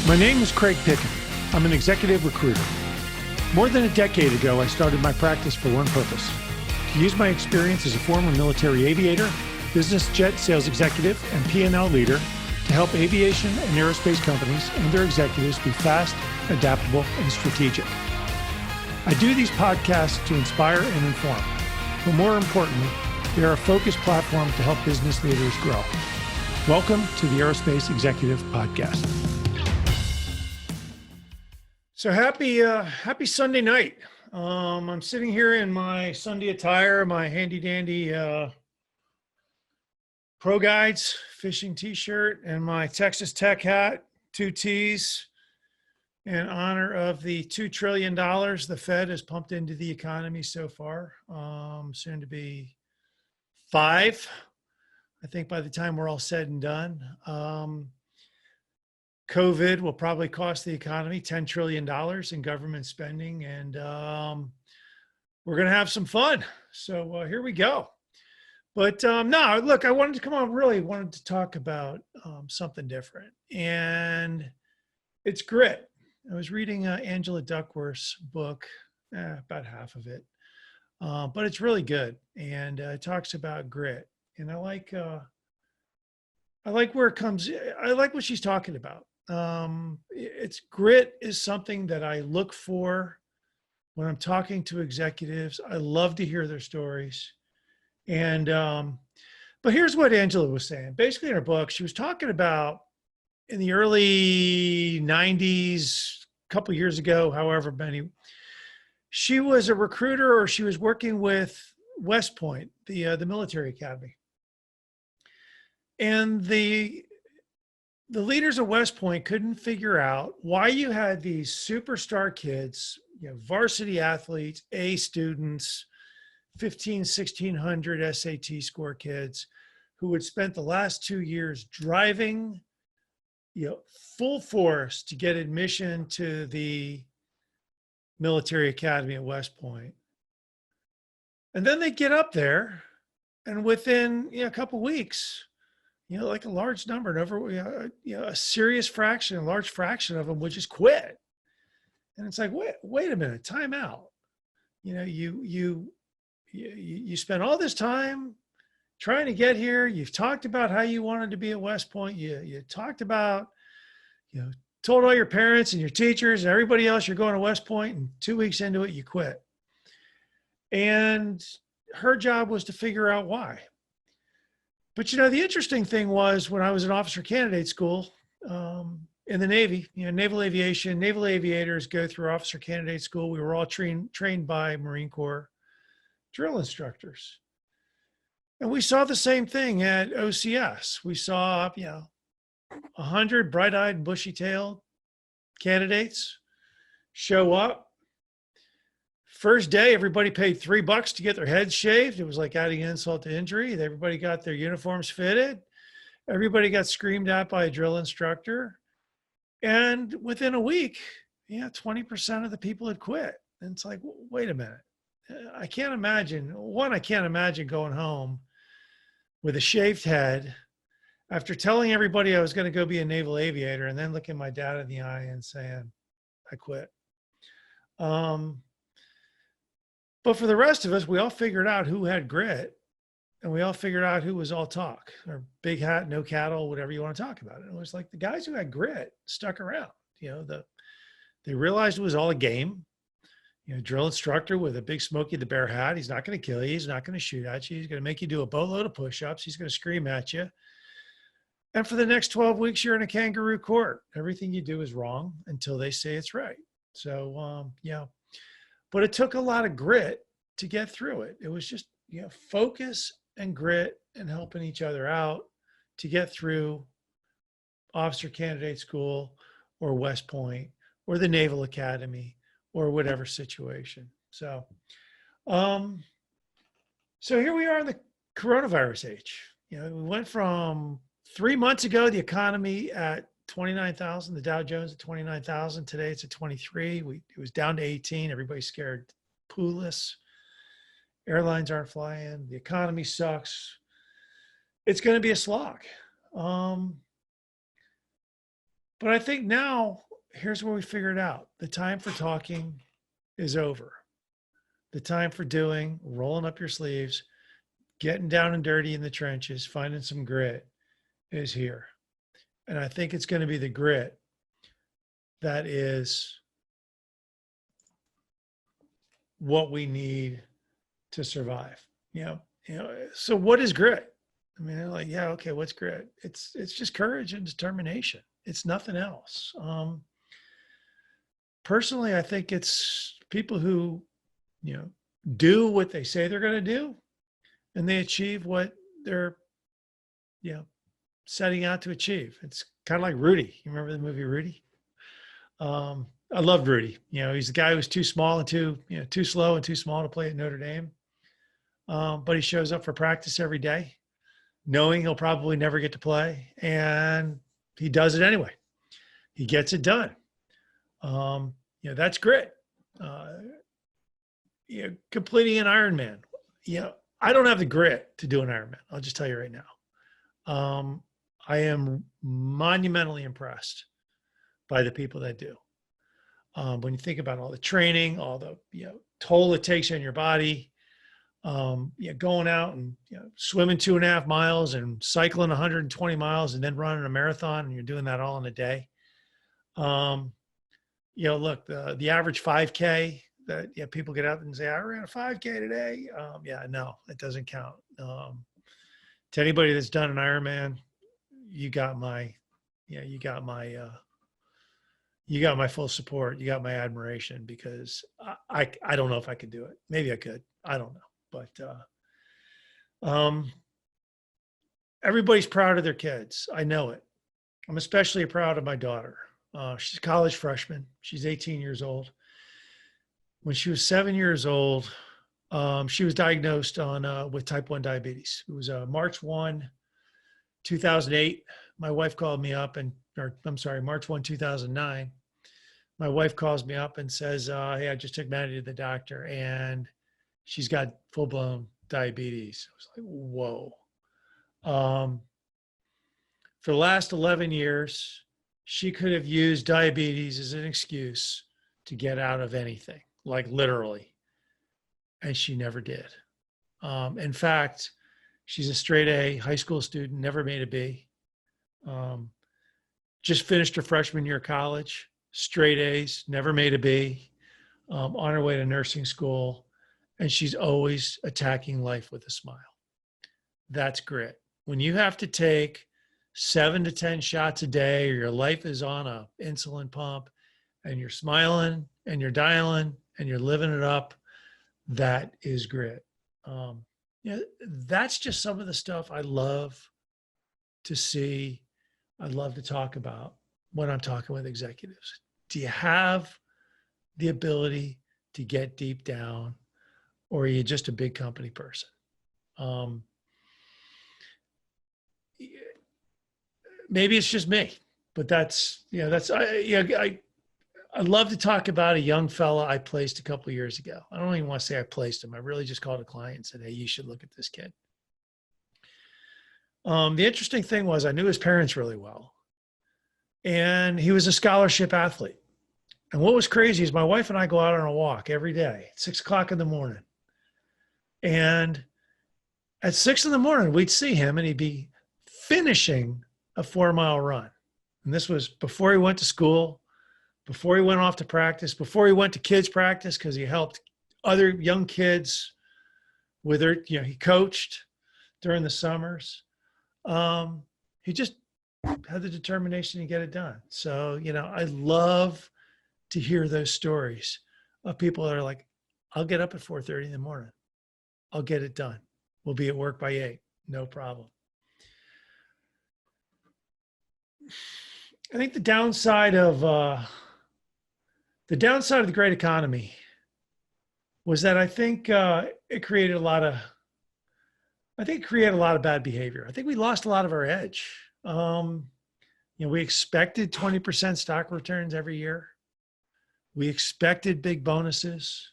My name is Craig Picken. I'm an executive recruiter. More than a decade ago, I started my practice for one purpose: to use my experience as a former military aviator, business jet sales executive, and P&L leader to help aviation and aerospace companies and their executives be fast, adaptable, and strategic. I do these podcasts to inspire and inform, but more importantly, they are a focused platform to help business leaders grow. Welcome to the Aerospace Executive Podcast. So happy Sunday night. I'm sitting here in my Sunday attire, my handy dandy Pro Guides fishing t-shirt and my Texas Tech hat, 2 T's, in honor of the $2 trillion the Fed has pumped into the economy so far, soon to be 5, I think, by the time we're all said and done. COVID will probably cost the economy $10 trillion in government spending, and we're going to have some fun. So here we go. But no, look, I wanted to come on, really wanted to talk about something different, and it's grit. I was reading Angela Duckworth's book, about half of it, but it's really good, and it talks about grit, and I like where it comes. I like what she's talking about. It's grit is something that I look for when I'm talking to executives. I love to hear their stories. And, but here's what Angela was saying. Basically in her book, she was talking about in the early 90s, a couple years ago, however many, she was a recruiter, or she was working with West Point, the military academy. And the leaders of West Point couldn't figure out why you had these superstar kids, varsity athletes, A students, 1,600 SAT score kids who had spent the last 2 years driving, full force to get admission to the military academy at West Point. And then they get up there, and within a couple weeks, like a large number, a serious fraction, a large fraction of them would just quit. And it's like, wait a minute, time out. You spent all this time trying to get here. You've talked about how you wanted to be at West Point. You talked about, told all your parents and your teachers and everybody else you're going to West Point, and 2 weeks into it, you quit. And her job was to figure out why. But the interesting thing was, when I was in officer candidate school in the Navy, naval aviation, naval aviators go through officer candidate school. We were all trained by Marine Corps drill instructors. And we saw the same thing at OCS. We saw, 100 bright-eyed, bushy-tailed candidates show up. First day, everybody paid $3 to get their heads shaved. It was like adding insult to injury. Everybody got their uniforms fitted. Everybody got screamed at by a drill instructor. And within a week, 20% of the people had quit. And it's like, wait a minute. I can't imagine going home with a shaved head after telling everybody I was going to go be a naval aviator, and then looking my dad in the eye and saying, I quit. But for the rest of us, we all figured out who had grit, and we all figured out who was all talk, or big hat, no cattle, whatever you want to talk about. And it was like the guys who had grit stuck around. They realized it was all a game. Drill instructor with a big Smokey the Bear hat. He's not going to kill you. He's not going to shoot at you. He's going to make you do a boatload of push-ups. He's going to scream at you. And for the next 12 weeks, you're in a kangaroo court. Everything you do is wrong until they say it's right. So, but it took a lot of grit to get through it. It was just, focus and grit and helping each other out to get through officer candidate school or West Point or the Naval Academy or whatever situation. So, so here we are in the coronavirus age. We went from 3 months ago, the economy at 29,000, the Dow Jones at 29,000. Today it's at 23. It was down to 18. Everybody's scared pooless. Airlines aren't flying. The economy sucks. It's going to be a slog. But But I think now, here's where we figured out the time for talking is over. The time for doing, rolling up your sleeves, getting down and dirty in the trenches, finding some grit is here. And I think it's going to be the grit that is what we need to survive. So what is grit? I mean, they're like, yeah, okay, what's grit? It's just courage and determination. It's nothing else. Personally, I think it's people who, do what they say they're going to do, and they achieve what they're, setting out to achieve. It's kind of like Rudy. You remember the movie Rudy? I loved Rudy. He's the guy who was too small and too slow and too small to play at Notre Dame. But he shows up for practice every day, knowing he'll probably never get to play, and he does it anyway. He gets it done. That's grit. Completing an Ironman. I don't have the grit to do an Ironman. I'll just tell you right now. I am monumentally impressed by the people that do. When you think about all the training, all the toll it takes on your body, going out and swimming 2.5 miles and cycling 120 miles and then running a marathon, and you're doing that all in a day. Look, the average 5K that people get out and say, I ran a 5K today. No, it doesn't count. To anybody that's done an Ironman, you got my full support. You got my admiration, because I don't know if I could do it. Maybe I could. I don't know. But everybody's proud of their kids. I know it. I'm especially proud of my daughter. She's a college freshman. She's 18 years old. When she was 7 years old, she was diagnosed with type 1 diabetes. It was March 1, 2008. My wife called me up March 1, 2009. My wife calls me up and says, hey, I just took Maddie to the doctor and she's got full-blown diabetes. I was like, whoa. For the last 11 years, she could have used diabetes as an excuse to get out of anything, like literally. And she never did. In fact, she's a straight A high school student, never made a B. Just finished her freshman year of college, straight A's, never made a B, on her way to nursing school. And she's always attacking life with a smile. That's grit. When you have to take 7 to 10 shots a day, or your life is on a insulin pump, and you're smiling and you're dialing and you're living it up, that is grit. That's just some of the stuff I love to see. I love to talk about when I'm talking with executives. Do you have the ability to get deep down, or are you just a big company person? Maybe it's just me, but I'd love to talk about a young fella I placed a couple of years ago. I don't even want to say I placed him. I really just called a client and said, hey, you should look at this kid. The interesting thing was I knew his parents really well, and he was a scholarship athlete. And what was crazy is my wife and I go out on a walk every day at 6 o'clock in the morning. And at 6 in the morning, we'd see him and he'd be finishing a 4-mile run. And this was before he went to school, before he went off to practice, before he went to kids practice, because he helped other young kids with their, he coached during the summers. He just had the determination to get it done. So, I love to hear those stories of people that are like, I'll get up at 4:30 in the morning. I'll get it done. We'll be at work by 8. No problem. I think the downside of the great economy was that I think it created a lot of bad behavior. I think we lost a lot of our edge. We expected 20% stock returns every year. We expected big bonuses.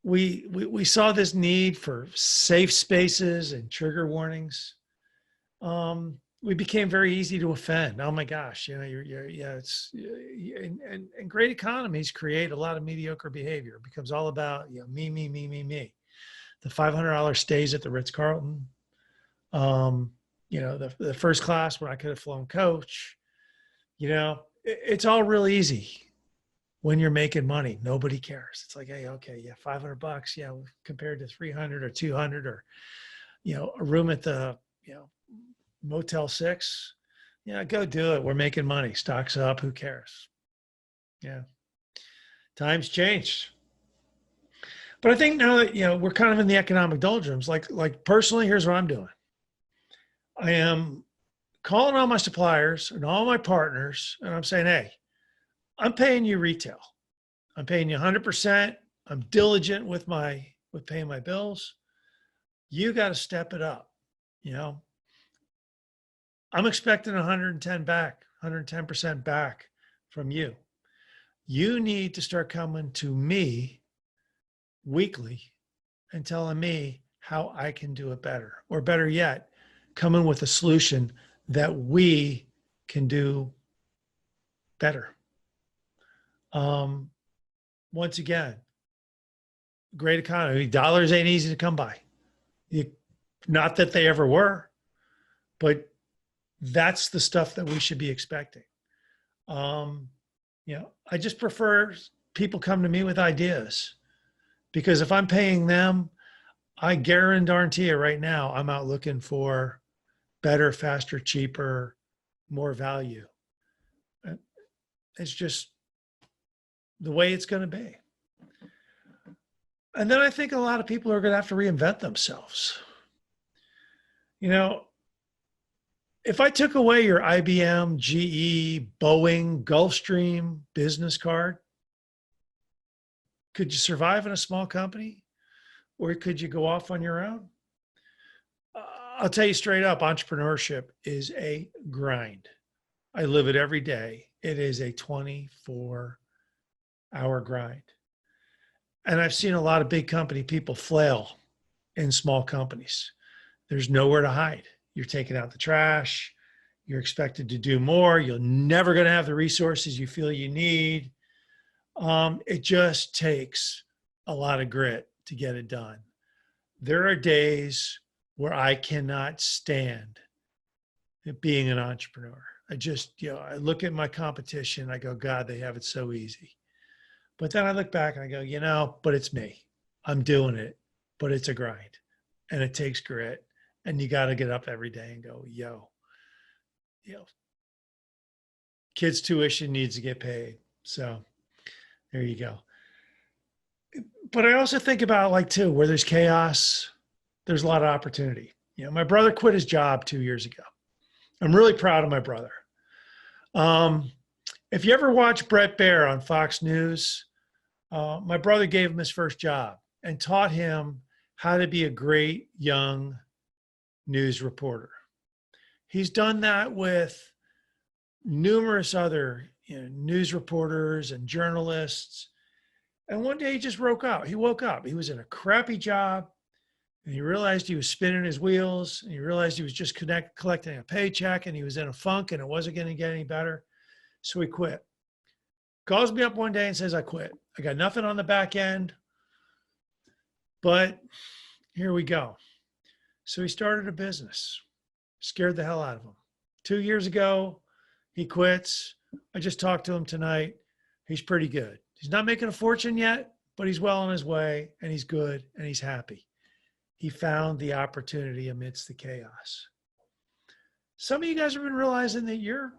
We saw this need for safe spaces and trigger warnings. we became very easy to offend. Oh my gosh, yeah, and great economies create a lot of mediocre behavior. It becomes all about, me, me, me, me, me. The $500 stays at the Ritz-Carlton. The first class when I could have flown coach. It's all real easy when you're making money. Nobody cares. It's like, hey, okay, yeah, $500, yeah, compared to 300 or 200, or a room at the Motel 6. Yeah, go do it. We're making money. Stock's up. Who cares? Yeah, times changed. But I think now that we're kind of in the economic doldrums. Like personally, here's what I'm doing. I am calling all my suppliers and all my partners, and I'm saying, hey, I'm paying you retail. I'm paying you 100%. I'm diligent with paying my bills. You got to step it up. I'm expecting 110% back from you. You need to start coming to me weekly and telling me how I can do it better, or better yet, coming with a solution that we can do better. Once again, great economy. Dollars ain't easy to come by. Not that they ever were, but that's the stuff that we should be expecting. I just prefer people come to me with ideas, because if I'm paying them, I guarantee you right now, I'm out looking for better, faster, cheaper, more value. It's just the way it's going to be. And then I think a lot of people are going to have to reinvent themselves. If I took away your IBM, GE, Boeing, Gulfstream business card, could you survive in a small company, or could you go off on your own? I'll tell you straight up, entrepreneurship is a grind. I live it every day. It is a 24-hour grind. And I've seen a lot of big company people flail in small companies. There's nowhere to hide. You're taking out the trash. You're expected to do more. You're never going to have the resources you feel you need. It just takes a lot of grit to get it done. There are days where I cannot stand being an entrepreneur. I I look at my competition. I go, God, they have it so easy. But then I look back and I go, but it's me. I'm doing it, but it's a grind, and it takes grit. And you got to get up every day and go, kids' tuition needs to get paid. So there you go. But I also think about where there's chaos, there's a lot of opportunity. My brother quit his job 2 years ago. I'm really proud of my brother. If you ever watch Brett Baer on Fox News, my brother gave him his first job and taught him how to be a great young news reporter. He's done that with numerous other news reporters and journalists. And one day he just woke up. He woke up. He was in a crappy job, and he realized he was spinning his wheels, and he realized he was just collecting a paycheck, and he was in a funk, and it wasn't going to get any better. So he quit. Calls me up one day and says, I quit. I got nothing on the back end, but here we go. So he started a business. Scared the hell out of him. 2 years ago, he quits. I just talked to him tonight. He's pretty good. He's not making a fortune yet, but he's well on his way, and he's good, and he's happy. He found the opportunity amidst the chaos. Some of you guys have been realizing that your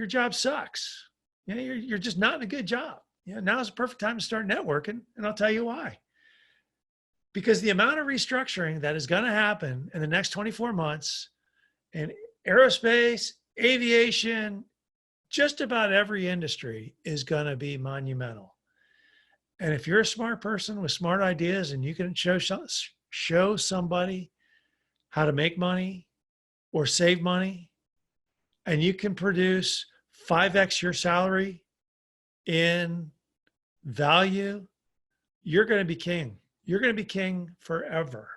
job sucks. You're just not in a good job. Now's the perfect time to start networking, and I'll tell you why. Because the amount of restructuring that is going to happen in the next 24 months in aerospace, aviation, just about every industry is going to be monumental. And if you're a smart person with smart ideas and you can show somebody how to make money or save money, and you can produce 5x your salary in value, you're going to be king. You're going to be king forever.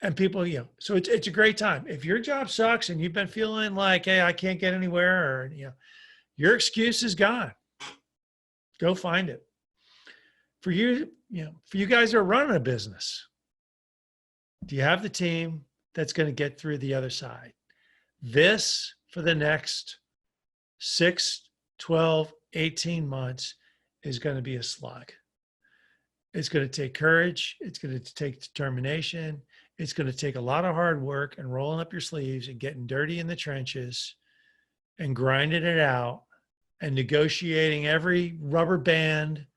And people, so it's a great time. If your job sucks and you've been feeling like, hey, I can't get anywhere, or your excuse is gone. Go find it. For you, for you guys that are running a business, do you have the team that's going to get through the other side? This, for the next 6, 12, 18 months, is going to be a slog. It's going to take courage. It's going to take determination. It's going to take a lot of hard work and rolling up your sleeves and getting dirty in the trenches and grinding it out and negotiating every rubber band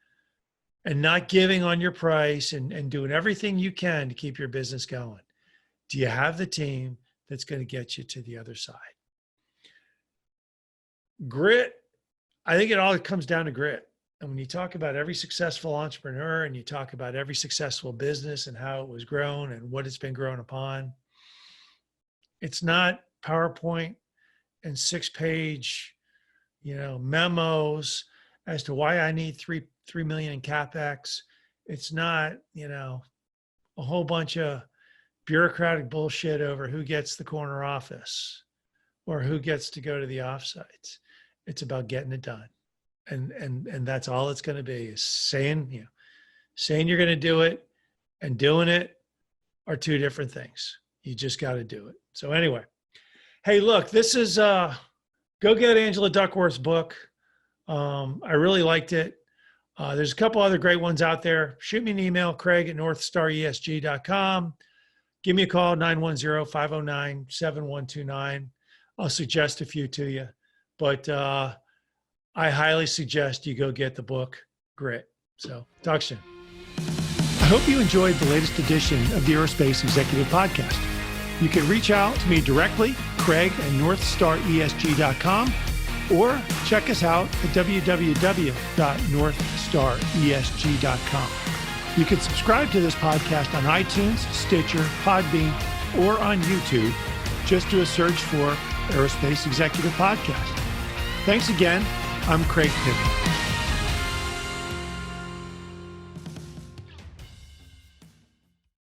and not giving on your price and doing everything you can to keep your business going. Do you have the team that's going to get you to the other side? Grit, I think it all comes down to grit. And when you talk about every successful entrepreneur and you talk about every successful business and how it was grown and what it's been grown upon, it's not PowerPoint and 6-page, memos as to why I need $3 million in CapEx. It's not, a whole bunch of bureaucratic bullshit over who gets the corner office or who gets to go to the offsites. It's about getting it done. And that's all it's going to be, is saying you're going to do it and doing it are two different things. You just got to do it. So anyway, hey, look, this is go get Angela Duckworth's book. I really liked it. There's a couple other great ones out there. Shoot me an email, Craig@northstaresg.com. Give me a call, 910-509-7129. I'll suggest a few to you. But I highly suggest you go get the book, Grit. So talk soon. I hope you enjoyed the latest edition of the Aerospace Executive Podcast. You can reach out to me directly, Craig@northstaresg.com, or check us out at www.northstaresg.com. You can subscribe to this podcast on iTunes, Stitcher, Podbean, or on YouTube. Just do a search for Aerospace Executive Podcast. Thanks again. I'm Craig Piven.